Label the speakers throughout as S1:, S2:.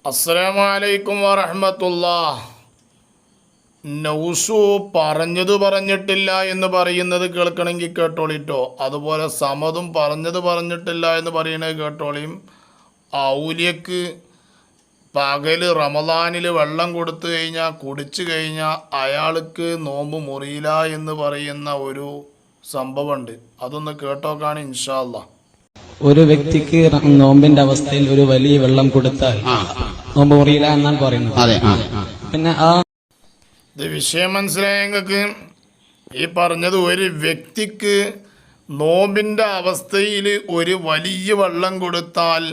S1: അസ്സലാമു അലൈക്കും വറഹ്മത്തുള്ളാഹ്. നൗസു പറഞ്ഞത് പറഞ്ഞിട്ടില്ല എന്ന് പറയുന്നത് കേൾക്കണമെങ്കിൽ കേട്ടോളിട്ടോ. അതുപോലെ സമതും പറഞ്ഞത് പറഞ്ഞിട്ടില്ല എന്ന് പറയുന്നത് കേട്ടോളിയും. ഔലിയക്ക് പകൽ റമദാനിൽ വെള്ളം കൊടുത്തു കഴിഞ്ഞാൽ കുടിച്ചു കഴിഞ്ഞാൽ അയാൾക്ക് നോമ്പ് മുറിയില്ല എന്ന് പറയുന്ന ഒരു സംഭവമുണ്ട്. അതൊന്ന് കേട്ടോക്കാണ് ഇൻഷാ അല്ലാഹ്.
S2: ഒരു വ്യക്തിക്ക് നോമ്പിന്റെ അവസ്ഥയിൽ ഒരു വലിയ വെള്ളം കൊടുത്താൽ നോമ്പ് മുറിയില്ല എന്നാണ് പറയുന്നത്. പിന്നെ
S1: ഇത് വിഷയം മനസ്സിലായ നിങ്ങൾക്ക്? ഈ പറഞ്ഞത് ഒരു വ്യക്തിക്ക് നോമ്പിൻ്റെ അവസ്ഥയിൽ ഒരു വലിയ വെള്ളം കൊടുത്താൽ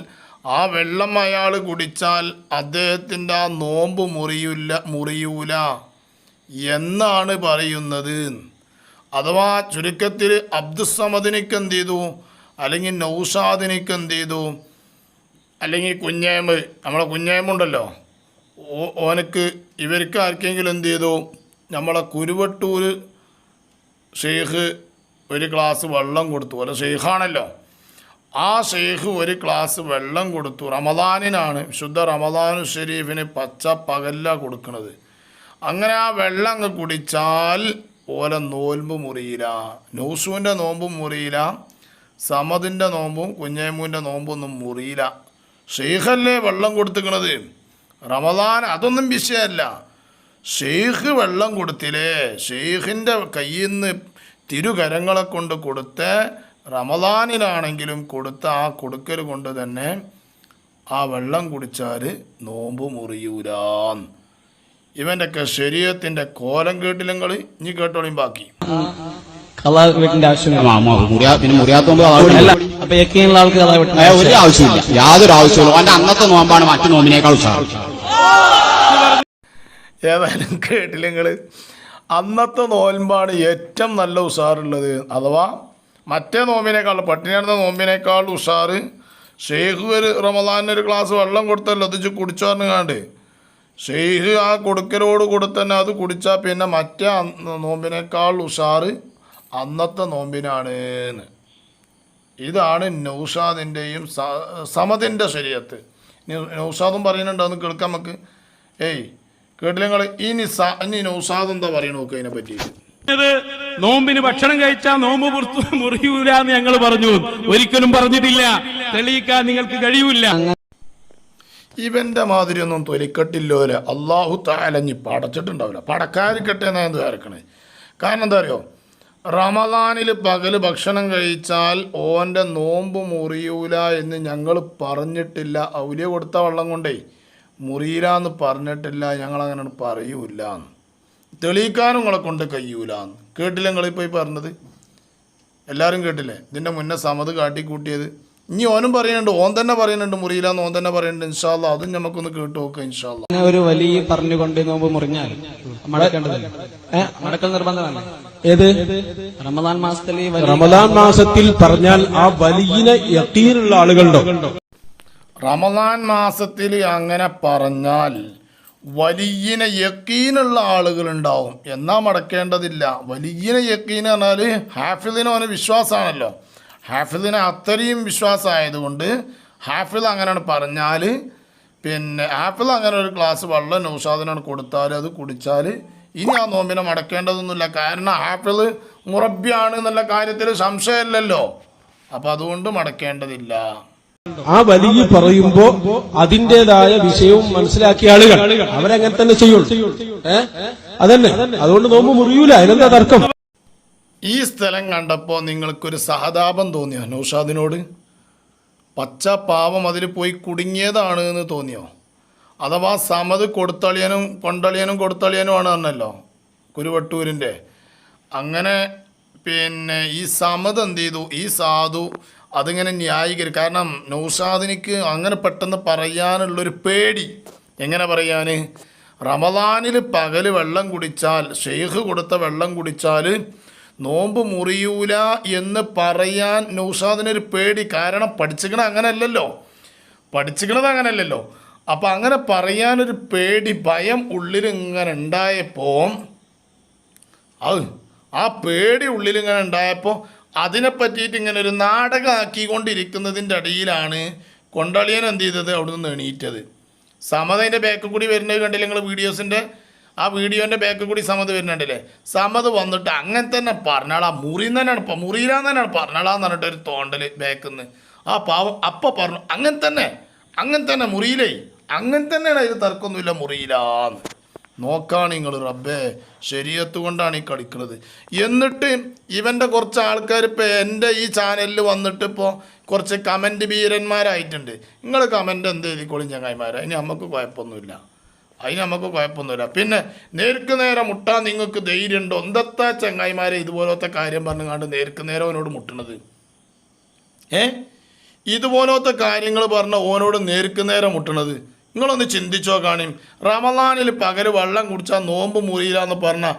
S1: ആ വെള്ളം അയാൾ കുടിച്ചാൽ അദ്ദേഹത്തിൻ്റെ ആ നോമ്പ് മുറിയൂല എന്നാണ് പറയുന്നത്. അഥവാ ചുരുക്കത്തിൽ അബ്ദുസ്സമദിനിക്ക് എന്ത് ചെയ്തു, അല്ലെങ്കിൽ നൗഷാദിനിക്ക് എന്ത് ചെയ്തു, അല്ലെങ്കിൽ കുഞ്ഞേമ്പ്, നമ്മളെ കുഞ്ഞേമ്പുണ്ടല്ലോ, ഓനക്ക് ഇവർക്ക് ആർക്കെങ്കിലും എന്ത് ചെയ്തു, നമ്മളെ കുരുവട്ടൂർ ഷെയ്ഖ് ഒരു ഗ്ലാസ് വെള്ളം കൊടുത്തു. അല്ല, ഷെയ്ഖാണല്ലോ, ആ ഷെയ്ഖ് ഒരു ഗ്ലാസ് വെള്ളം കൊടുത്തു. റമദാനിനാണ്, ശുദ്ധ റമദാനു ഷരീഫിന് പച്ച പകല്ല കൊടുക്കുന്നത്. അങ്ങനെ ആ വെള്ളം അങ്ങ് കുടിച്ചാൽ ഓലെ നോൽമ്പ് മുറിയില്ല, നൗസുവിൻ്റെ നോമ്പും മുറിയില്ല, സമദിൻ്റെ നോമ്പും കുഞ്ഞേമ്പൂൻ്റെ നോമ്പൊന്നും മുറിയില്ല. ഷെയ്ഖല്ലേ വെള്ളം കൊടുത്തിക്കണത്, റമദാൻ അതൊന്നും വിഷയമല്ല. ഷെയ്ഖ് വെള്ളം കൊടുത്തില്ലേ, ഷെയ്ഖിൻ്റെ കയ്യിൽ നിന്ന് തിരുകരങ്ങളെ കൊണ്ട് കൊടുത്ത് റമദാനിലാണെങ്കിലും കൊടുത്ത ആ കൊടുക്കൽ കൊണ്ട് തന്നെ ആ വെള്ളം കുടിച്ചാൽ നോമ്പ് മുറിയൂലാൻ. ഇവൻ്റെയൊക്കെ ശരീരത്തിൻ്റെ കോലം കേട്ടില്ലെങ്കിൽ ഇനി കേട്ടോളിയും ബാക്കി.
S2: വീട്ടിന്റെ ആവശ്യമില്ല,
S3: ഒരു ആവശ്യമില്ല, യാതൊരു ആവശ്യമില്ല. അവന്റെ അന്നത്തെ നോമ്പാണ് മറ്റു നോമ്പിനേക്കാൾ ഉത്സാഹം.
S1: ഏതായാലും കേട്ടില്ലെങ്കിൽ അന്നത്തെ നോമ്പാണ് ഏറ്റവും നല്ല ഉഷാറുള്ളത്. അഥവാ മറ്റേ നോമ്പിനേക്കാൾ, പട്ടിണിയുടെ നോമ്പിനേക്കാൾ ഉഷാറ്. ഷെയ്ഖ് ഒരു റമദാനിന് ഒരു ഗ്ലാസ് വെള്ളം കൊടുത്തല്ലോ, അത് കുടിച്ചു പറഞ്ഞാണ്ട് ഷെയ്ഖ് ആ കൊടുക്കലോട് കൂടെ തന്നെ അത് കുടിച്ചാൽ പിന്നെ മറ്റേ നോമ്പിനേക്കാൾ ഉഷാറ് അന്നത്തെ നോമ്പിനാണ്. ഇതാണ് നൗഷാദിൻ്റെയും സമദിൻ്റെ ശരീഅത്ത്. നൗഷാദും പറയുന്നുണ്ട്, അതൊന്ന് കേൾക്കാം നമുക്ക്. കേട്ടില്ല നിങ്ങൾ? ഇനി നൗഷാദ് എന്താ പറയണ നോക്കുക അതിനെ പറ്റി.
S4: നോമ്പിന് ഭക്ഷണം കഴിച്ചാൽ നോമ്പ് മുറിയൂല എന്ന് ഞങ്ങൾ പറഞ്ഞു, ഒരിക്കലും പറഞ്ഞിട്ടില്ല. തെളിയിക്കാൻ നിങ്ങൾക്ക് കഴിയൂല.
S1: ഇവന്റെ മാതിരി ഒന്നും തൊലിക്കെട്ടില്ലോലെ അള്ളാഹു തആല പടച്ചിട്ടുണ്ടാവില്ല. പടക്കാരിക്കട്ടെ എന്നാ എന്ത് വരക്കണേ. കാരണം എന്താ അറിയോ, റമദാനിൽ പകല് ഭക്ഷണം കഴിച്ചാൽ ഓൻ്റെ നോമ്പ് മുറിയൂല എന്ന് ഞങ്ങൾ പറഞ്ഞിട്ടില്ല. ഔലിയ കൊടുത്ത വെള്ളം കൊണ്ടേ മുറിയില്ല എന്ന് പറഞ്ഞിട്ടില്ല, ഞങ്ങളങ്ങനെ പറയൂല. തെളിയിക്കാനും നിങ്ങളെ കൊണ്ട് കഴിയൂലെന്ന്. കേട്ടില്ല നിങ്ങളിപ്പോൾ ഈ പറഞ്ഞത്? എല്ലാവരും കേട്ടില്ലേ? ഇതിൻ്റെ മുന്നേ സമത് കാട്ടിക്കൂട്ടിയത്. ഇനി ഓനും പറയുന്നുണ്ട്, ഓൻ തന്നെ പറയുന്നുണ്ട് മുറിയില്ലാന്ന്, ഓൻ തന്നെ പറയുന്നുണ്ട്. ഇൻഷാ അല്ലാഹ് അതും നമുക്കൊന്ന് കേട്ടു നോക്കാം ഇൻഷാ അല്ലാഹ്.
S2: ഒരു വലിയ പറഞ്ഞുകൊണ്ട് നോമ്പ് മുറിഞ്ഞാൽ മടക്കൽ നിർബന്ധമല്ല. ഏത്
S5: റമദാൻ മാസത്തിൽ പറഞ്ഞാൽ ആ വലിയ യഖീനുള്ള ആളുകളുണ്ടോ?
S1: റമദാൻ മാസത്തിൽ അങ്ങനെ പറഞ്ഞാൽ വലിയ യക്കീനുള്ള ആളുകളുണ്ടാവും, എന്നാൽ മടക്കേണ്ടതില്ല. വലിയ യക്കീൻ പറഞ്ഞാൽ ഹാഫിദിന് അവന് വിശ്വാസമാണല്ലോ, ഹാഫിദിന് അത്രയും വിശ്വാസമായതുകൊണ്ട് ഹാഫിദ് അങ്ങനെ പറഞ്ഞാൽ, പിന്നെ ഹാഫിദ് അങ്ങനെ ഒരു ഗ്ലാസ് വെള്ളം നൗഷാദിനാണ് കൊടുത്താൽ അത് കുടിച്ചാൽ ഇനി ആ നോമ്പിനെ മടക്കേണ്ടതൊന്നുമില്ല. കാരണം ഹാഫിദ് മുറബ്ബിയാണ് എന്നുള്ള കാര്യത്തിൽ സംശയമില്ലല്ലോ, അപ്പം അതുകൊണ്ട് മടക്കേണ്ടതില്ല.
S5: ആ വലിയ പറയുമ്പോ അതിൻ്റെതായ വിഷയവും മനസ്സിലാക്കിയ ആളുകൾ അവരങ്ങനെ തന്നെ ചെയ്യുള്ളൂ. അതന്നെ, അതുകൊണ്ട് നോമ്പ് മുറിയൂല, അതിനെന്താ തർക്കം?
S1: ഈ സ്ഥലം കണ്ടപ്പോൾ നിങ്ങൾക്കൊരു സഹതാപം തോന്നിയോ നൗഷാദിനോട്? പച്ച പാവം അതിൽ പോയി കുടുങ്ങിയതാണ് എന്ന് തോന്നിയോ? അഥവാ സമത് കൊടുത്തളിയനും കൊടുത്തളിയനുമാണ് പറഞ്ഞല്ലോ കുരുവട്ടൂരിൻ്റെ. അങ്ങനെ പിന്നെ ഈ സമത് എന്ത് ചെയ്തു, ഈ സാധു അതിങ്ങനെ ന്യായീകരിക്കും. കാരണം നൗഷാദിനിക്ക് അങ്ങനെ പെട്ടെന്ന് പറയാനുള്ളൊരു പേടി. എങ്ങനെ പറയാൻ? റമദാനിൽ പകൽ വെള്ളം കുടിച്ചാൽ, ഷെയ്ഖ് കൊടുത്ത വെള്ളം കുടിച്ചാൽ നോമ്പ് മുറിയൂല എന്ന് പറയാൻ നൗഷാദിനൊരു പേടി. കാരണം പഠിച്ചിക്കണത് അങ്ങനെയല്ലല്ലോ. അപ്പം അങ്ങനെ പറയാനൊരു പേടി, ഭയം ഉള്ളിലിങ്ങനെ ഉണ്ടായപ്പോൾ, ആ പേടി ഉള്ളിലിങ്ങനെ ഉണ്ടായപ്പോൾ അതിനെ പറ്റിയിട്ട് ഇങ്ങനെ ഒരു നാടകമാക്കിക്കൊണ്ടിരിക്കുന്നതിൻ്റെ ഇടയിലാണ് കൊണ്ടളിയൻ എന്ത് ചെയ്തത്, അവിടെ നിന്ന് എണീറ്റത്. സമത് അതിൻ്റെ ബാക്കിൽ കൂടി വരുന്നത് കണ്ടില്ലേ നിങ്ങൾ വീഡിയോസിൻ്റെ ആ വീഡിയോൻ്റെ ബാക്കിൽ കൂടി സമത് വരുന്നുണ്ടല്ലേ. സമത് വന്നിട്ട് അങ്ങനെ തന്നെ പറഞ്ഞാളാ മുറിന്ന് തന്നെയാണ് മുറിയിലാന്ന് തന്നെയാണ് പറഞ്ഞാളാന്ന് പറഞ്ഞിട്ട് ഒരു തോണ്ടൽ ബാക്കിൽ നിന്ന് ആ പാവം അപ്പം പറഞ്ഞു അങ്ങനെ തന്നെ മുറിയിലേ അങ്ങനെ തന്നെയാണ് അതിൽ തർക്കമൊന്നുമില്ല മുറിയിലാന്ന്. നോക്കാണ് നിങ്ങൾ റബ്ബേ ശരീഅത്ത് കൊണ്ടാണ് ഈ കളിക്കുന്നത്. എന്നിട്ട് ഇവൻ്റെ കുറച്ച് ആൾക്കാർ ഇപ്പോൾ എൻ്റെ ഈ ചാനലിൽ വന്നിട്ട് ഇപ്പോൾ കുറച്ച് കമൻറ്റ് വീരന്മാരായിട്ടുണ്ട്. നിങ്ങൾ കമൻറ്റ് എന്ത് എഴുതിക്കോളും ചങ്ങായിമാരെ, അതിന് നമുക്ക് കുഴപ്പമൊന്നുമില്ല. പിന്നെ നേർക്ക് നേരെ മുട്ടാൻ നിങ്ങൾക്ക് ധൈര്യമുണ്ടോ? എന്തത്താ ചങ്ങായിമാരെ ഇതുപോലത്തെ കാര്യം പറഞ്ഞുകൊണ്ട് നേർക്ക് നേരെ അവനോട് മുട്ടണത്? ഇതുപോലത്തെ കാര്യങ്ങൾ പറഞ്ഞ ഓനോട് നേർക്ക് നേരെ മുട്ടണത് നിങ്ങളൊന്ന് ചിന്തിച്ചോ കാണും. റമളാനിൽ പകൽ വെള്ളം കുടിച്ചാൽ നോമ്പ് മുറിയില്ലാന്ന് പറഞ്ഞാൽ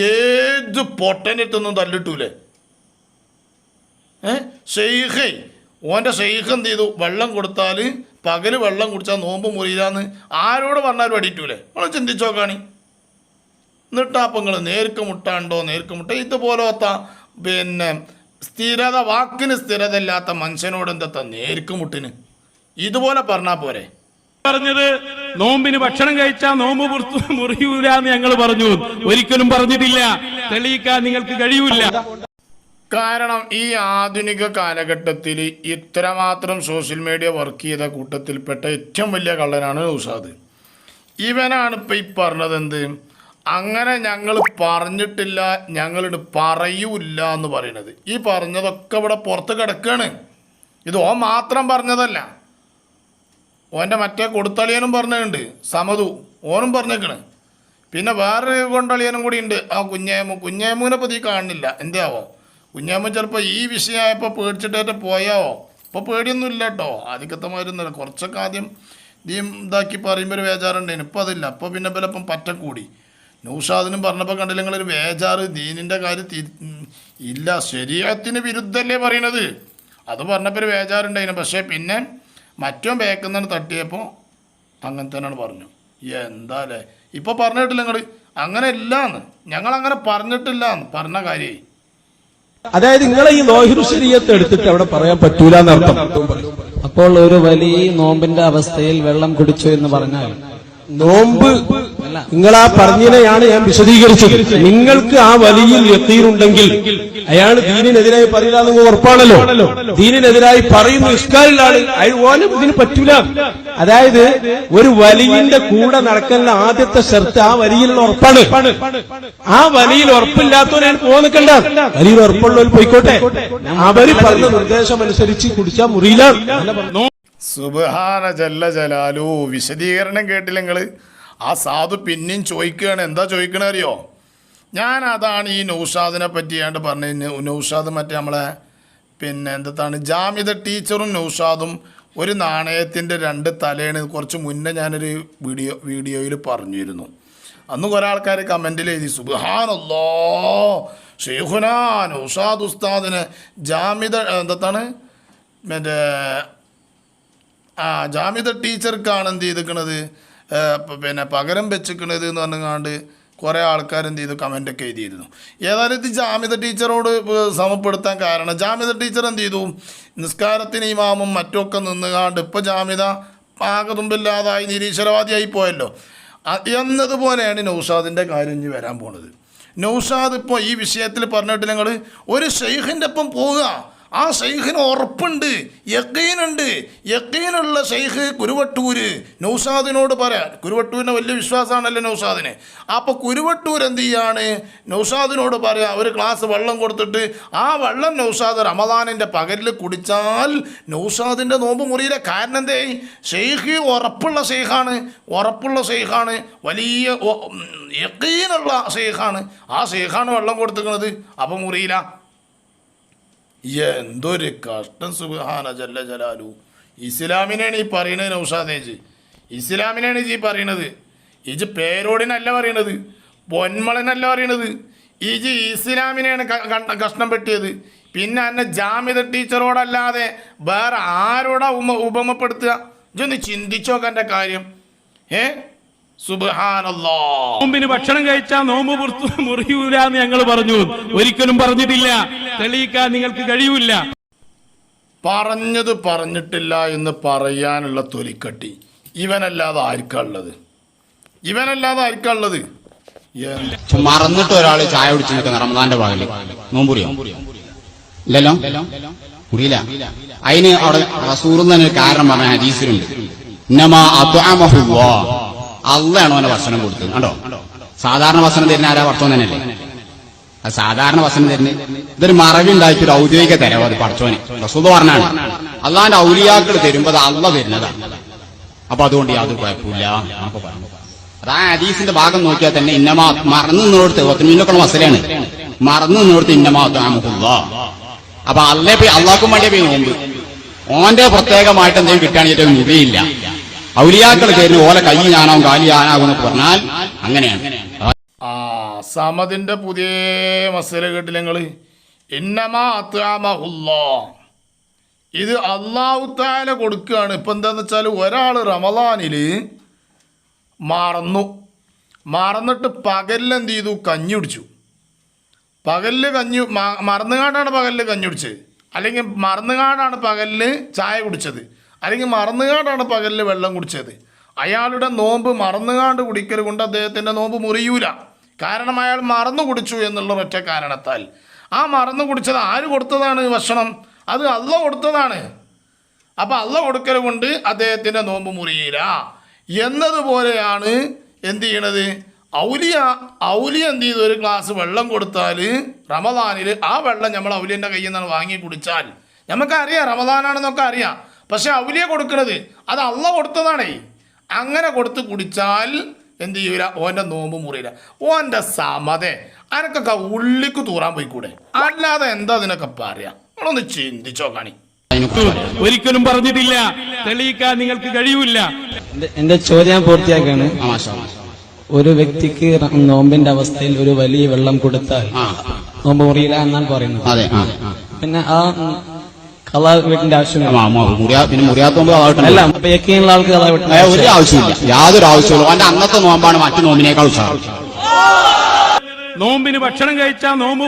S1: ഏത് പൊട്ടനെത്തൊന്നും തല്ലിട്ടൂലേ? ഓൻ്റെ ഷെയ്ഖ് എന്ത് ചെയ്തു? വെള്ളം കൊടുത്താൽ പകൽ വെള്ളം കുടിച്ചാൽ നോമ്പ് മുറിയില്ലാന്ന് ആരോട് പറഞ്ഞാലും അടിയിട്ടൂലേ? നിങ്ങൾ ചിന്തിച്ചോ കാണി. എന്നിട്ടാപ്പം നിങ്ങൾ നേർക്ക് മുട്ടാണ്ടോ? ഇതുപോലത്തെ പിന്നെ സ്ഥിരത, വാക്കിന് സ്ഥിരത ഇല്ലാത്ത മനുഷ്യനോട് എന്താ നേർക്ക് മുട്ടിന്? ഇതുപോലെ പറഞ്ഞാൽ പോരെ?
S4: പറഞ്ഞത് നോമ്പിന് ഭക്ഷണം കഴിച്ചാൽ നോമ്പ് മുറിയൂല എന്ന് ഞങ്ങൾ പറഞ്ഞു. ഒരിക്കലും പറഞ്ഞിട്ടില്ല. തെളിയിക്കാൻ നിങ്ങൾക്ക് കഴിയൂല.
S1: കാരണം ഈ ആധുനിക കാലഘട്ടത്തിൽ ഇത്രമാത്രം സോഷ്യൽ മീഡിയ വർക്ക് ചെയ്ത കൂട്ടത്തിൽപ്പെട്ട ഏറ്റവും വലിയ കള്ളനാണ് നൗഷാദ്. ഇവനാണ് ഇപ്പം ഈ പറഞ്ഞത് എന്ത്? അങ്ങനെ ഞങ്ങൾ പറഞ്ഞിട്ടില്ല, ഞങ്ങളിത് പറയൂല്ല എന്ന് പറയണത്. ഈ പറഞ്ഞതൊക്കെ ഇവിടെ പുറത്ത് കിടക്കുകയാണ്. ഇത് ഓൻ മാത്രം പറഞ്ഞതല്ല, ഓൻ്റെ മറ്റേ കൊടുത്തളിയനും പറഞ്ഞിട്ടുണ്ട്, സമതു ഓനും പറഞ്ഞേക്കണ്. പിന്നെ വേറൊരു കൊണ്ടളിയനും കൂടി ഉണ്ട്, ആ കുഞ്ഞേമുവിനെ പറ്റി കാണുന്നില്ല. എന്താവോ കുഞ്ഞേമ്മ ചിലപ്പോൾ ഈ വിഷയമായപ്പോൾ പേടിച്ചിട്ടേറ്റ് പോയാവോ? ഇപ്പോൾ പേടിയൊന്നുമില്ല കേട്ടോ, ആദ്യക്കത്തമായിരുന്നില്ല. കുറച്ചൊക്കെ ആദ്യം ഇതാക്കി പറയുമ്പോൾ ഒരു വേജാറുണ്ടായിരുന്നു. ഇപ്പോൾ അതില്ല. അപ്പോൾ പിന്നെ ബലപ്പം പറ്റക്കൂടി. നൗഷാദിനും പറഞ്ഞപ്പോൾ കണ്ടില്ല നിങ്ങളൊരു വേജാറ് ദീനിൻ്റെ കാര്യം ഇല്ല, ശരീഅത്തിന് വിരുദ്ധല്ലേ പറയണത്. അത് പറഞ്ഞപ്പോൾ ഒരു വേജാറുണ്ടായിരുന്നു. പക്ഷേ പിന്നെ മറ്റോ ബാക്കിൽ തട്ടിയപ്പോൾ അങ്ങനെ തന്നെയാണ് പറഞ്ഞു. എന്താ അല്ലേ ഇപ്പോൾ പറഞ്ഞിട്ടില്ല നിങ്ങൾ? അങ്ങനെ ഇല്ലാന്ന്, ഞങ്ങളങ്ങനെ പറഞ്ഞിട്ടില്ലാന്ന് പറഞ്ഞ കാര്യേ.
S5: അതായത് നിങ്ങളെ ഈ ലോഹിറു ശരീഅത്ത് എടുത്തിട്ട് അവിടെ പറയാൻ പറ്റൂല എന്നർത്ഥം.
S2: അപ്പോൾ ഒരു വലിയ നോമ്പിന്റെ അവസ്ഥയിൽ വെള്ളം കുടിച്ചു എന്ന് പറഞ്ഞാൽ
S5: നോമ്പ് നിങ്ങൾ ആ പറഞ്ഞതിനെയാണ് ഞാൻ വിശദീകരിച്ചത്. നിങ്ങൾക്ക് ആ വലിയ യഖീനുണ്ടെങ്കിൽ അയാൾ ദീനിനെതിരായി പറയില്ല എന്ന് ഉറപ്പാണല്ലോ. ദീനിനെതിരായി പറയുന്ന ഇഷ്കാരിലാണ് ഓന് ഇതിന് പറ്റൂല. അതായത് ഒരു വലിയന്റെ കൂടെ നടക്കുന്ന ആദ്യത്തെ ഷർത്ത് ആ വലിയുള്ള ഉറപ്പാണ്. ആ വലിയിൽ ഉറപ്പില്ലാത്തവനെ പോന്നിക്കണ്ട, വലിയിൽ ഉറപ്പുള്ളവർ പോയിക്കോട്ടെ. അവര് പറഞ്ഞ നിർദ്ദേശം അനുസരിച്ച് കുടിച്ചാൽ മുറിയില്ല.
S1: സുബ്ഹാന ജല്ല ജലാലു. വിശദീകരണം കേട്ടില്ല നിങ്ങൾ? ആ സാധു പിന്നെയും ചോദിക്കുകയാണ്. എന്താ ചോദിക്കണ അറിയോ? ഞാൻ അതാണ് ഈ നൗഷാദിനെ പറ്റിയാണ്ട് പറഞ്ഞു. നൗഷാദ് മറ്റേ നമ്മളെ പിന്നെ എന്താണ് ജാമിദ ടീച്ചറും നൗഷാദും ഒരു നാണയത്തിൻ്റെ രണ്ട് തലയാണ്. കുറച്ച് മുന്നേ ഞാനൊരു വീഡിയോയിൽ പറഞ്ഞിരുന്നു. അന്ന് കുറേ ആൾക്കാർ കമൻറ്റിൽ എഴുതി സുബ്ഹാനല്ലാഹ് ഷെയ്ഖുനാ നൗഷാദ് ഉസ്താദിന് ജാമിദ എന്താണ് മറ്റേ ജാമിദ ടീച്ചർക്കാണ് എന്ത് ചെയ്തിരിക്കണത് പിന്നെ പകരം വെച്ചിരിക്കണത് എന്ന് പറഞ്ഞുകൊണ്ട് കുറേ ആൾക്കാർ എന്ത് ചെയ്തു കമൻ്റൊക്കെ എഴുതിയിരുന്നു. ഏതായാലും ഇത് ജാമിദ ടീച്ചറോട് സമപ്പെടുത്താൻ കാരണം ജാമിദ ടീച്ചർ എന്ത് ചെയ്തു? നിസ്കാരത്തിന് ഇമാമും മറ്റുമൊക്കെ നിന്നുകാണ്ട് ഇപ്പോൾ ജാമിദ പാകതുമ്പില്ലാതായി നിരീശ്വരവാദിയായി പോയല്ലോ. എന്നതുപോലെയാണ് നൗഷാദിൻ്റെ കാര്യം ഇനി വരാൻ പോണത്. നൗഷാദ് ഇപ്പോൾ ഈ വിഷയത്തിൽ പറഞ്ഞിട്ട് നിങ്ങൾ ഒരു ഷെയ്ഖിൻ്റെ ഒപ്പം പോവുക. ആ ഷെയ്ഖിന് ഉറപ്പുണ്ട്, യഖീനുണ്ട്. യഖീനുള്ള ഷെയ്ഖ് കുരുവട്ടൂര് നൗഷാദിനോട് പറയാം. കുരുവട്ടൂരിനെ വലിയ വിശ്വാസമാണല്ലോ നൗഷാദിന്. അപ്പോൾ കുരുവട്ടൂർ എന്ത് ചെയ്യാണ്? നൗഷാദിനോട് പറയാം, ഒരു ഗ്ലാസ് വെള്ളം കൊടുത്തിട്ട് ആ വെള്ളം നൗഷാദ് റമദാനിൻ്റെ പകലിൽ കുടിച്ചാൽ നൗഷാദിൻ്റെ നോമ്പ് മുറിയില്ല. കാരണം എന്തേ? ഷെയ്ഖ് ഉറപ്പുള്ള ഷെയ്ഖാണ്, വലിയ യഖീനുള്ള ഷെയ്ഖാണ്. ആ ഷെയ്ഖാണ് വെള്ളം കൊടുത്തിരിക്കുന്നത്. അപ്പം മുറിയില്ല. എന്തൊരു കഷ്ടം. സുബ്ഹാന ജല്ല ജലാലു. ഇസ്ലാമിനാണ് ഈ പറയണത് നൗഷാദേജ്, ഇസ്ലാമിനാണ് ഈ പറയണത്. ഇജ് പേരോടിനല്ല പറയണത്, പൊന്മളനല്ല പറയണത്. ഇജ് ഇസ്ലാമിനെയാണ് കഷ്ണം പെട്ടിയത്. പിന്നെ എന്നെ ജാമിദ ടീച്ചറോടല്ലാതെ വേറെ ആരോടാ ഉപമപ്പെടുത്തുക? ഇജൊന്ന് ചിന്തിച്ചോക്ക എൻ്റെ കാര്യം. സുബ്ഹാനല്ലാഹ്.
S4: നോമ്പിന് ഭക്ഷണം കഴിച്ചാൽ നോമ്പ് മുറിയൂല എന്ന് ഞങ്ങൾ പറഞ്ഞു. ഒരിക്കലും പറഞ്ഞിട്ടില്ല. തെളിയിക്കാൻ നിങ്ങൾക്ക് കഴിയൂല.
S1: പറഞ്ഞത് പറഞ്ഞിട്ടില്ല എന്ന് പറയാനുള്ള തൊലിക്കട്ടി ഇവനല്ലാതെ ആർക്കുള്ളത്? ഇവനല്ലാതെ ആർക്കുള്ളത്?
S3: മറന്നിട്ട് ഒരാൾ ചായ കുടിച്ച് നിൽക്കുന്ന റമദാന്റെ പകല് നോമ്പുറിയോ? ഇല്ലല്ലോ, മുറിയില്ല. അതിന് അവിടെ റസൂറുന്ന് തന്നെ ഒരു കാരണം പറഞ്ഞ ഹദീസിലുണ്ട്. ഇന്നമാ അത്അമഹുല്ലാ, അള്ളാണ് അവനെ ഭക്ഷണം കൊടുത്തത്. കണ്ടോ, സാധാരണ ഭക്ഷണം തരുന്ന ആരാ? ഭക്ഷണം തന്നെയല്ലേ. അത് സാധാരണ ഭക്ഷണം തരുന്നത് ഇതൊരു മറവിണ്ടാക്കി ഒരു ഔദ്യോഗിക തരവ്. അത് പഠിച്ചോനെ റസൂൽ പറഞ്ഞാണ്. അള്ളാന്റെ ഔലിയാക്കൾ തരുമ്പോ അത് അള്ള തരുന്നതാണ്. അപ്പൊ അതുകൊണ്ട് യാതൊരു കുഴപ്പമില്ല. അത് ആ ഹദീസിന്റെ ഭാഗം നോക്കിയാൽ തന്നെ ഇന്നമാ മറന്നു നിന്നോടത്ത് ഒത്തിനൊക്കെയുള്ള മസലാണ്. മറന്നു നിന്നോടത്ത് ഇന്നമാ അത്അമഹുല്ലാ. അപ്പൊ അള്ളാഹ്ക്കും വേണ്ടിയ പോയി നോമ്പ്. ഓന്റെ പ്രത്യേകമായിട്ട് എന്തെങ്കിലും കിട്ടുകയാണെങ്കിൽ ഏറ്റവും മുറിയില്ല. ഔലിയാക്കൾ തരുന്ന ഓലെ കൈ ഞാനാവും കാലി ഞാനാകുമെന്നൊക്കെ പറഞ്ഞാൽ അങ്ങനെയാണ്.
S1: സമദിന്റെ പുതിയ മസല കേട്ടില്ല നിങ്ങള്? ഇന്നമാ അത്അമഹുല്ലാ, ഇത് അല്ലാഹു തആല കൊടുക്കുകയാണ്. ഇപ്പൊ എന്താന്ന് വെച്ചാൽ ഒരാൾ റമദാനില് മറന്നിട്ട് പകലിൽ എന്ത് ചെയ്തു? കഞ്ഞി കുടിച്ചു. പകലില് മറന്നുകാണ്ടാണ് പകലിൽ കഞ്ഞി കുടിച്ചത്, അല്ലെങ്കിൽ മറന്നുകാണ്ടാണ് പകലിൽ ചായ കുടിച്ചത്, അല്ലെങ്കിൽ മറന്നുകാണ്ടാണ് പകലിൽ വെള്ളം കുടിച്ചത്. അയാളുടെ നോമ്പ് മറന്നുകാണ്ട് കുടിക്കൽ കൊണ്ട് അദ്ദേഹത്തിൻ്റെ നോമ്പ് മുറിയൂല. കാരണം അയാൾ മറന്നു കുടിച്ചു എന്നുള്ള ഒറ്റ കാരണത്താൽ. ആ മറന്നു കുടിച്ചത് ആര് കൊടുത്തതാണ് ഭക്ഷണം? അത് അള്ള കൊടുത്തതാണ്. അപ്പം അള്ള കൊടുക്കൽ കൊണ്ട് അദ്ദേഹത്തിൻ്റെ നോമ്പ് മുറിയില്ല എന്നതുപോലെയാണ് എന്ത് ചെയ്യണത്? ഔലിയ എന്ത് ചെയ്തു? ഒരു ഗ്ലാസ് വെള്ളം കൊടുത്താൽ റമദാനിൽ ആ വെള്ളം നമ്മൾ ഔലിയൻ്റെ കയ്യിൽ നിന്നാണ് വാങ്ങി കുടിച്ചാൽ നമുക്കറിയാം റമദാനാണെന്നൊക്കെ അറിയാം. പക്ഷെ ഔലിയ കൊടുക്കുന്നത് അത് അള്ള കൊടുത്തതാണേ. അങ്ങനെ കൊടുത്ത് കുടിച്ചാൽ എന്ത് ചെയ്യൂല? ഓൻ്റെ നോമ്പ് മുറിയില്ല. ഓൻ്റെ സമതെ അനക്കൊക്കെ ഉള്ളിക്ക് തൂറാൻ പോയിക്കൂടെ? അല്ലാതെ എന്താ അതിനൊക്കെ പറയാ? നമ്മളൊന്ന് ചിന്തിച്ചോ കാണി.
S4: ഒരിക്കലും പറഞ്ഞിട്ടില്ല, തെളിയിക്കാൻ നിങ്ങൾക്ക് കഴിയൂല.
S2: എന്റെ ചോദ്യം ഞാൻ പൂർത്തിയാക്കാണ്. ഒരു വ്യക്തിക്ക് നോമ്പിന്റെ അവസ്ഥയിൽ ഒരു വലിയ വെള്ളം കൊടുത്താൽ നോമ്പ് മുറിയില്ല എന്നാണ് പറയുന്നത്.
S3: അതെ.
S2: പിന്നെ ആ കലാ വീട്ടിന്റെ ആവശ്യമില്ല.
S3: പിന്നെ മുറിയാത്തോമ്പോ
S2: അല്ല, അപ്പൊ യക്കീനുള്ള ആൾക്ക് കലാ വീട്ടിൽ
S3: ഒരു ആവശ്യമില്ല, യാതൊരു ആവശ്യമില്ല. അവന്റെ അന്നത്തെ നോമ്പാണ് മറ്റു നോമ്പിനേക്കാൾ ഉത്സാഹം.
S4: നോമ്പിന് ഭക്ഷണം കഴിച്ചാൽ നോമ്പ്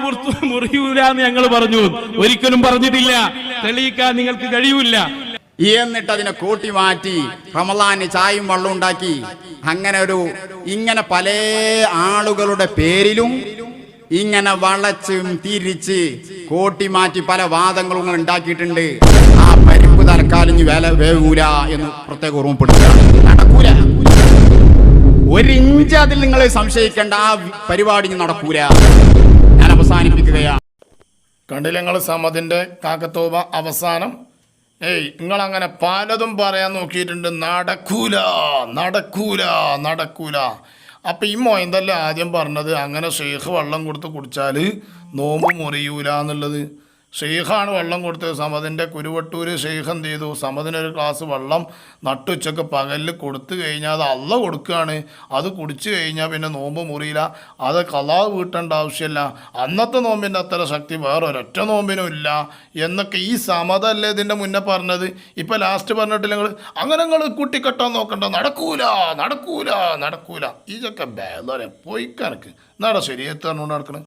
S4: മുറിയൂല എന്ന് ഞങ്ങൾ പറഞ്ഞു. ഒരിക്കലും പറഞ്ഞിട്ടില്ല, തെളിയിക്കാൻ നിങ്ങൾക്ക് കഴിയൂല.
S3: എന്നിട്ട് അതിനെ കൂട്ടി മാറ്റി റമളാന് ചായയും വെള്ളം ഉണ്ടാക്കി. ഇങ്ങനെ പല ആളുകളുടെ പേരിലും ഇങ്ങനെ വളച്ചും തിരിച്ച് കൂട്ടി മാറ്റി പല വാദങ്ങളും ഉണ്ടാക്കിയിട്ടുണ്ട്. ആ പരിപ്പ് തലക്കാലം വേവൂല എന്ന് പ്രത്യേക ഓർമ്മപ്പെടുത്തുകയാണ്. നടക്കൂല, ഒരിഞ്ച് അതിൽ നിങ്ങൾ സംശയിക്കേണ്ട. ആ പരിപാടി നടക്കൂല. ഞാൻ അവസാനിപ്പിക്കുകയാണ്.
S1: കണ്ടില്ല നിങ്ങൾ സമദിന്റെ കാക്കത്തോബ അവസാനം? നിങ്ങളങ്ങനെ പലതും പറയാൻ നോക്കിയിട്ടുണ്ട്. നടക്കൂല. അപ്പം ഈ മൊയ്തല്ലേ ആദ്യം പറഞ്ഞത് അങ്ങനെ ഷെയ്ഖ് വെള്ളം കൊടുത്ത് കുടിച്ചാൽ നോമ്പ് മുറിയൂല എന്നുള്ളത്. ഷെയ്ഖാണ് വെള്ളം കൊടുത്തത്. സമദിൻ്റെ കുരുവട്ടൂര് ഷെയ്ഖ് എന്ത് ചെയ്തു? സമദിനൊരു ഗ്ലാസ് വെള്ളം നട്ടുച്ചക്ക് പകലിൽ കൊടുത്തു കഴിഞ്ഞാൽ അത് അള്ള കൊടുക്കുകയാണ്. അത് കുടിച്ചു കഴിഞ്ഞാൽ പിന്നെ നോമ്പ് മുറിയില്ല. അത് ഖളാ വീട്ടേണ്ട ആവശ്യമില്ല. അന്നത്തെ നോമ്പിൻ്റെ അത്ര ശക്തി വേറെ ഒരൊറ്റ നോമ്പിനും ഇല്ല എന്നൊക്കെ ഈ സമതല്ലേ ഇതിൻ്റെ മുന്നേ പറഞ്ഞത്. ഇപ്പം ലാസ്റ്റ് പറഞ്ഞിട്ടില്ല നിങ്ങൾ അങ്ങനെ നിങ്ങൾ കൂട്ടിക്കെട്ടാൻ നോക്കണ്ട. നടക്കൂല. ഇതൊക്കെ ബേദരെ പോയി കണക്ക്. എന്നാടാ ശരിയെത്താറുകൊണ്ട് നടക്കണേ.